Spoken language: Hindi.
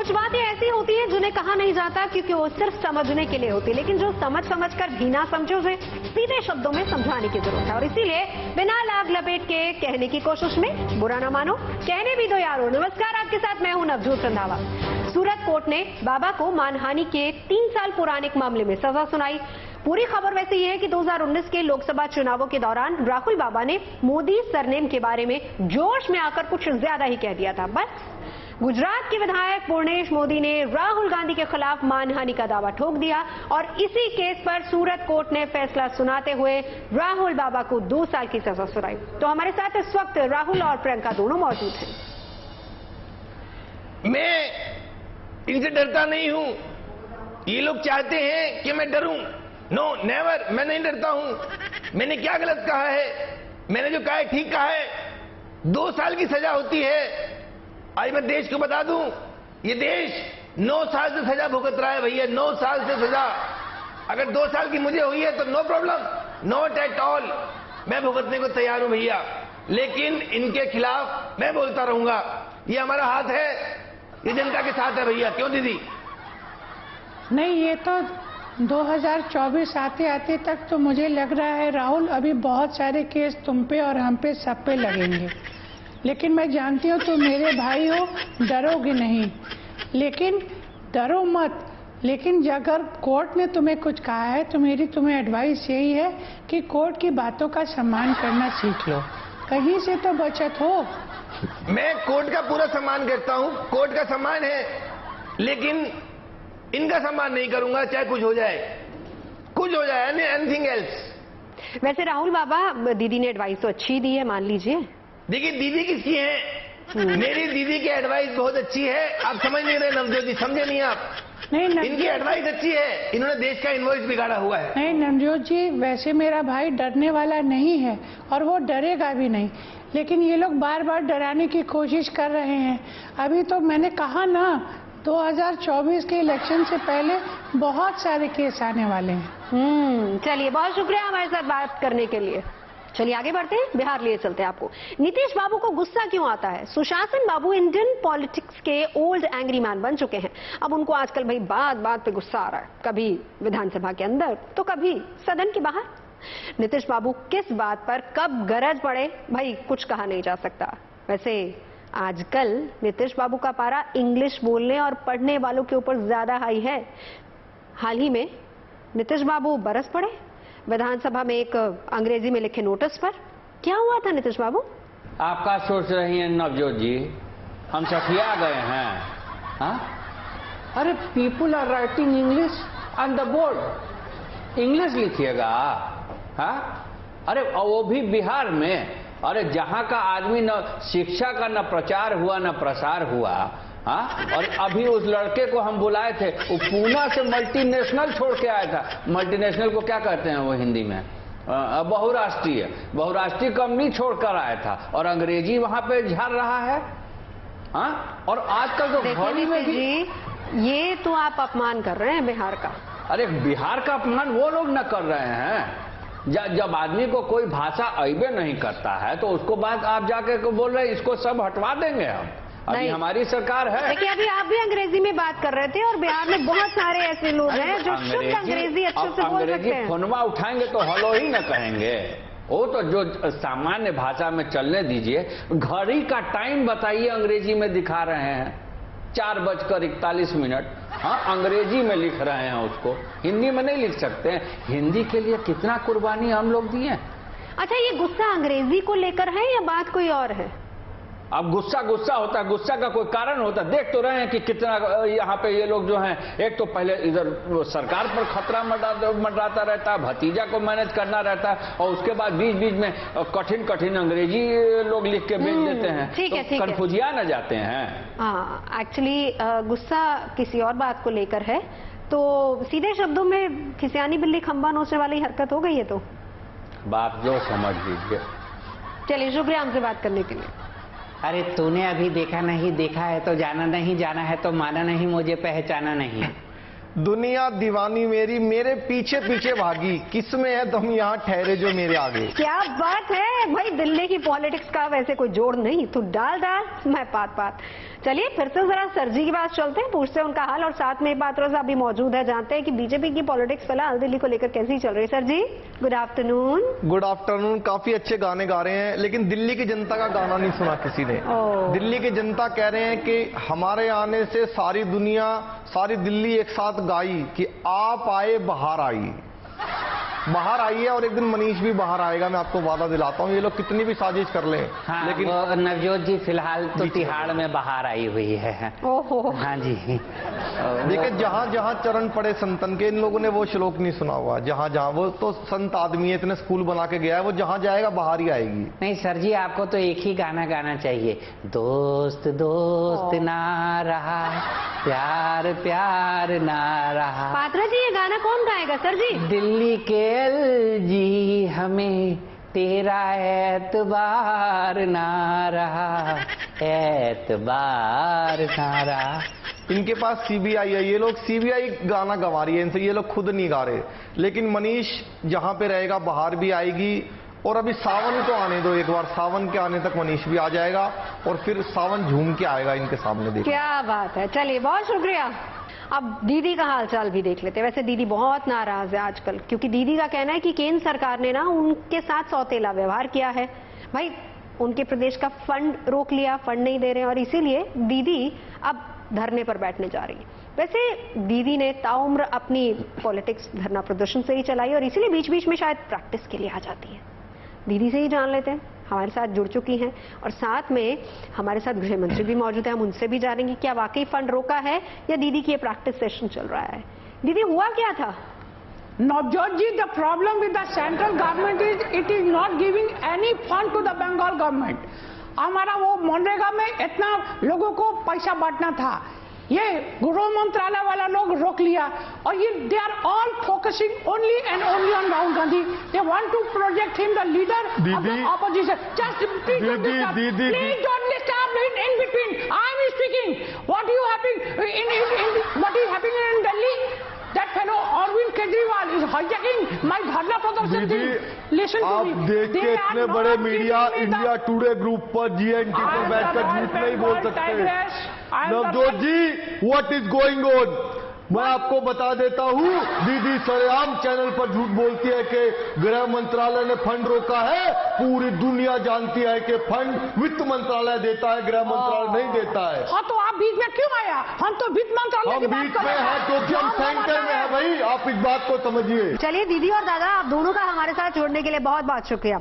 कुछ बातें ऐसी होती हैं जिन्हें कहा नहीं जाता क्योंकि वो सिर्फ समझने के लिए होती है, लेकिन जो समझ कर भी ना समझे उसे सीधे शब्दों में समझाने की जरूरत है। और इसीलिए बिना लाग लपेट के कहने की कोशिश में बुरा ना मानो, कहने भी दो यारो। नमस्कार, आपके साथ मैं हूं नवजोत रंधावा। सूरत कोर्ट ने बाबा को मानहानि के 3 साल पुराने एक मामले में सजा सुनाई। पूरी खबर वैसे ये है कि 2019 के लोकसभा चुनावों के दौरान राहुल बाबा ने मोदी सरनेम के बारे में जोश में आकर कुछ ज्यादा ही कह दिया था। बस गुजरात के विधायक पूर्णेश मोदी ने राहुल गांधी के खिलाफ मानहानि का दावा ठोक दिया और इसी केस पर सूरत कोर्ट ने फैसला सुनाते हुए राहुल बाबा को 2 साल की सजा सुनाई। तो हमारे साथ इस वक्त राहुल और प्रियंका दोनों मौजूद हैं। मैं इनसे डरता नहीं हूं। ये लोग चाहते हैं कि मैं डरूं। नो नेवर, मैं नहीं डरता हूं। मैंने क्या गलत कहा है? मैंने जो कहा है ठीक कहा है। 2 साल की सजा होती है। आज मैं देश को बता दूं, ये देश 9 साल से सजा भुगत रहा है भैया, 9 साल से सजा। अगर 2 साल की मुझे हुई है तो no problem, not at all, मैं भुगतने को तैयार हूं भैया। लेकिन इनके खिलाफ मैं बोलता रहूंगा। ये हमारा हाथ है, ये जनता के साथ है भैया। क्यों दीदी? नहीं, ये तो 2024 आते आते तक तो मुझे लग रहा है राहुल, अभी बहुत सारे केस तुम पे और हम पे सब पे लगेंगे। लेकिन मैं जानती हूँ तुम मेरे भाई हो, डरोगे नहीं। लेकिन डरो मत। लेकिन अगर कोर्ट ने तुम्हें कुछ कहा है तो मेरी तुम्हें एडवाइस यही है कि कोर्ट की बातों का सम्मान करना सीख लो। कहीं से तो बचत हो। मैं कोर्ट का पूरा सम्मान करता हूं, कोर्ट का सम्मान है, लेकिन इनका सम्मान नहीं करूंगा, चाहे कुछ हो जाए, कुछ हो जाए, एनीथिंग एल्स। वैसे राहुल बाबा, दीदी ने एडवाइस तो अच्छी दी है, मान लीजिए। देखिए, दीदी किसकी है? मेरी दीदी की एडवाइस बहुत अच्छी है। आप समझ नहीं रहे नवजोत जी, समझे नहीं आप? नहीं, इनकी एडवाइस अच्छी है। इन्होंने देश का इनवॉइस बिगाड़ा हुआ है। नहीं नवजोत जी, वैसे मेरा भाई डरने वाला नहीं है और वो डरेगा भी नहीं। लेकिन ये लोग बार बार डराने की कोशिश कर रहे हैं। अभी तो मैंने कहा ना, 2024 के इलेक्शन से पहले बहुत सारे केस आने वाले हैं। चलिए, बहुत शुक्रिया हमारे साथ बात करने के लिए। चलिए आगे बढ़ते हैं, बिहार लिए चलते हैं आपको। नीतीश बाबू को गुस्सा क्यों आता है? सुशासन बाबू इंडियन पॉलिटिक्स के ओल्ड एंग्री मैन बन चुके हैं। अब उनको आजकल भाई बात बात पे गुस्सा आ रहा है, कभी विधानसभा के अंदर तो कभी सदन के बाहर। नीतीश बाबू किस बात पर कब गरज पड़े, भाई कुछ कहा नहीं जा सकता। वैसे आजकल नीतीश बाबू का पारा इंग्लिश बोलने और पढ़ने वालों के ऊपर ज्यादा हाई है। हाल ही में नीतीश बाबू बरस पड़े विधानसभा में एक अंग्रेजी में लिखे नोटिस पर। क्या हुआ था नीतीश बाबू? आप क्या सोच रही हैं नवजोत जी? हम सठिया गए हैं? हाँ? अरे people are writing English on the board, English लिखिएगा। हाँ? अरे वो भी बिहार में। अरे जहां का आदमी न शिक्षा का न प्रचार हुआ न प्रसार हुआ। हाँ? और अभी उस लड़के को हम बुलाए थे, वो पूना से मल्टीनेशनल छोड़ के आया था। मल्टीनेशनल को क्या कहते हैं वो हिंदी में? बहुराष्ट्रीय कंपनी छोड़कर आया था और अंग्रेजी वहां पे झाड़ रहा है। हाँ? और आजकल तो घड़ी में भी ये तो आप अपमान कर रहे हैं बिहार का। अरे बिहार का अपमान वो लोग न कर रहे हैं। जब आदमी को कोई भाषा अइबे नहीं करता है तो उसको बात आप जाके को बोल रहे हैं इसको सब हटवा देंगे हम। अभी हमारी सरकार है। देखिए, अभी आप भी अंग्रेजी में बात कर रहे थे और बिहार में बहुत सारे ऐसे लोग हैं जो शुद्ध अंग्रेजी अच्छे से बोल सकते हैं। फोनवा उठाएंगे तो हेलो ही न कहेंगे। वो तो जो सामान्य भाषा में चलने दीजिए। घड़ी का टाइम बताइए, अंग्रेजी में दिखा रहे हैं 4:41। हाँ, अंग्रेजी में लिख रहे हैं उसको, हिंदी में नहीं लिख सकते हैं। हिंदी के लिए कितना कुर्बानी हम लोग दिए। अच्छा, ये गुस्सा अंग्रेजी को लेकर है या बात कोई और है? अब गुस्सा होता है, गुस्सा का कोई कारण होता है। देख तो रहे हैं कि कितना यहाँ पे ये लोग जो हैं, एक तो पहले इधर सरकार पर खतरा मंडराता रहता है, भतीजा को मैनेज करना रहता है, और उसके बाद बीच बीच में कठिन अंग्रेजी लोग लिख के भेज देते हैं। ठीक है, ठीक है, कन्फ्यूजिया न जाते हैं। हाँ, एक्चुअली गुस्सा किसी और बात को लेकर है, तो सीधे शब्दों में खिसियानी बिल्ली खंबा नोचने वाली हरकत हो गई है। तो बात जो समझ लीजिए। चलिए, शुक्रिया हमसे बात करने के लिए। अरे तूने अभी देखा नहीं, देखा है तो जाना नहीं, जाना है तो माना नहीं, मुझे पहचाना नहीं। दुनिया दीवानी मेरी मेरे पीछे पीछे भागी, किसमें है तुम यहाँ ठहरे जो मेरे आगे। क्या बात है भाई, दिल्ली की पॉलिटिक्स का वैसे कोई जोड़ नहीं, तू डाल मैं पात। चलिए फिर से जरा सर जी के पास चलते हैं, पूछते हैं उनका हाल, और साथ में पात्रा साहब भी मौजूद है, जानते हैं कि बीजेपी की पॉलिटिक्स फिलहाल दिल्ली को लेकर कैसी चल रही है। सर जी गुड आफ्टरनून। Good afternoon. काफी अच्छे गाने गा रहे हैं, लेकिन दिल्ली की जनता का गाना नहीं सुना किसी ने। दिल्ली की जनता कह रहे हैं कि हमारे आने से सारी दुनिया, सारी दिल्ली एक साथ गाई कि आप आए बाहर आई, बाहर आई है। और एक दिन मनीष भी बाहर आएगा, मैं आपको वादा दिलाता हूँ। ये लोग कितनी भी साजिश कर लें, हाँ, लेकिन वो नवजोत जी फिलहाल तो तिहाड़ में बाहर आई हुई है। ओहो। हाँ जी। देखिए जहां जहां चरण पड़े संतन के, इन लोगों ने वो श्लोक नहीं सुना हुआ। जहां जहां, वो तो संत आदमी है, इतने स्कूल बना के गया है, वो जहां जाएगा बाहर ही आएगी। नहीं सर जी, आपको तो एक ही गाना गाना चाहिए, दोस्त दोस्त ना रहा, प्यार प्यार ना रहा। पात्रा जी ये गाना कौन गाएगा सर जी? दिल्ली के जी हमें तेरा एतबार ना रहा, एतबार ना रहा। इनके पास सीबीआई है, ये लोग सीबीआई गाना गवा रही है इनसे, ये लोग खुद नहीं गा रहे। लेकिन मनीष जहां पे रहेगा बाहर भी आएगी। और अभी सावन तो आने दो, एक बार सावन के आने तक मनीष भी आ जाएगा और फिर सावन झूम के आएगा इनके सामने। देखिए क्या बात है, चलिए बहुत शुक्रिया। अब दीदी का हालचाल भी देख लेते हैं। वैसे दीदी बहुत नाराज है आजकल, क्योंकि दीदी का कहना है कि केंद्र सरकार ने ना उनके साथ सौतेला व्यवहार किया है। भाई उनके प्रदेश का फंड रोक लिया, फंड नहीं दे रहे हैं, और इसीलिए दीदी अब धरने पर बैठने जा रही है। वैसे दीदी ने ताउम्र अपनी पॉलिटिक्स धरना प्रदर्शन से ही चलाई, और इसीलिए बीच बीच में शायद प्रैक्टिस के लिए आ जाती है। दीदी से ही जान लेते हैं, हमारे साथ जुड़ चुकी हैं, और साथ में हमारे साथ गृह मंत्री भी मौजूद है। हम उनसे भी जानेंगे क्या वाकई फंड रोका है या दीदी की ये प्रैक्टिस सेशन चल रहा है। दीदी हुआ क्या था? Navjot ji, the problem with the central government is it is not giving any fund to the Bengal government. हमारा वो मनरेगा में इतना लोगों को पैसा बांटना था, ये गृह मंत्रालय वाला लोग रोक लिया। और ये they are all focusing only and only on Rahul Gandhi. They want to project him the leader of the opposition. Just please don't disturb in between. I am speaking. What you happening in what is happening in Delhi? That fellow Arvind Kejriwal is hijacking my धरना प्रदर्शन thing. Listen to me. आप देख के इतने बड़े मीडिया इंडिया टुडे ग्रुप पर जीएनटी पर बैठकर झूठ नहीं बोल सकते। नवजोत जी, व्हाट इज गोइंग ऑन? मैं आपको बता देता हूँ, दीदी सरेआम चैनल पर झूठ बोलती है कि गृह मंत्रालय ने फंड रोका है। पूरी दुनिया जानती है कि फंड वित्त मंत्रालय देता है, गृह मंत्रालय नहीं देता है। हाँ तो आप बीच में क्यों आया? हम तो वित्त मंत्रालय की हम बात बीच कर में रहे हैं। हैं क्योंकि हम सेंटर में है भाई, आप इस बात को समझिए। चलिए दीदी और दादा, आप दोनों का हमारे साथ जुड़ने के लिए बहुत बहुत शुक्रिया।